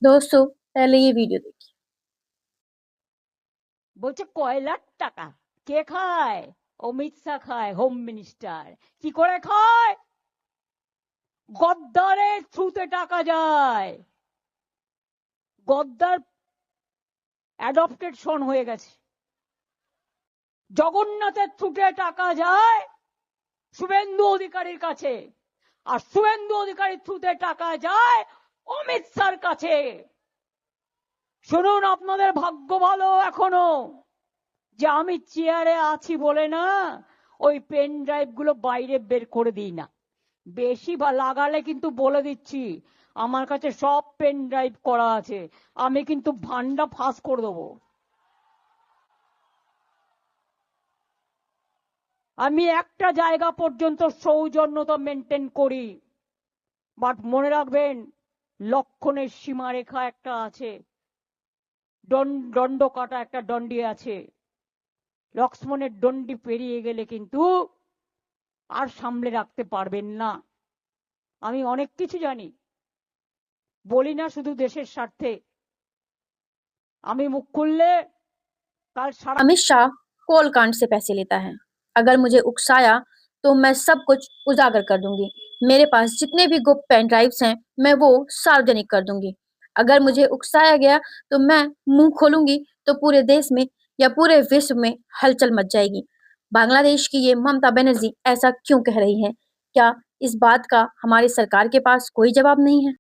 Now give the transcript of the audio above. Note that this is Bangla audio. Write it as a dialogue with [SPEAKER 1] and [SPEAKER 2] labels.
[SPEAKER 1] दोस्तों पहले ये वीडियो देखिए।
[SPEAKER 2] বলছে কয় লাখ টাকা কে খায়? অমিত শাহ খায়, হোম মিনিস্টার। কি করে খায়? গদ্দারের থ্রুতে টাকা যায়। গদ্দার অ্যাডপ্টেড সন হয়ে গেছে। জগন্নাথের থ্রুতে টাকা যায় শুভেন্দু অধিকারীর কাছে, আর শুভেন্দু অধিকারীর থ্রুতে টাকা যায় অমিত শাহর কাছে। শুনুন, আপনাদের ভাগ্য ভালো এখনো যে আমি চেয়ারে আছি বলে না ওই পেন ড্রাইভ গুলো বাইরে বের করে দিই না। বেশি লাগালে কিন্তু বলে দিচ্ছি, আমার কাছে সব পেন ড্রাইভ করা আছে, আমি কিন্তু ভান্ডা ফাঁস করে দেবো। আমি একটা জায়গা পর্যন্ত সৌজন্যতা মেনটেন করি, বাট মনে রাখবেন লক্ষণের সীমারেখা একটা আছে, দণ্ড কাটা একটা দণ্ডি আছে। লক্ষ্মণের দণ্ডি পেরিয়ে গেলে কিন্তু আর সামলে রাখতে পারবেন না। আমি অনেক কিছু জানি, বলি না শুধু দেশের স্বার্থে। আমি মুখ খুললে কাল সারা।
[SPEAKER 1] अमित शाह कोल कांड से पैसे लेता है। अगर मुझे उकसाया तो मैं सब कुछ उजागर कर दूंगी। मेरे पास जितने भी गुप्त पेन ड्राइव्स हैं मैं वो सार्वजनिक कर दूंगी। अगर मुझे उकसाया गया तो मैं मुंह खोलूंगी तो पूरे देश में या पूरे विश्व में हलचल मच जाएगी। बांग्लादेश की ये ममता बनर्जी ऐसा क्यों कह रही है? क्या इस बात का हमारी सरकार के पास कोई जवाब नहीं है?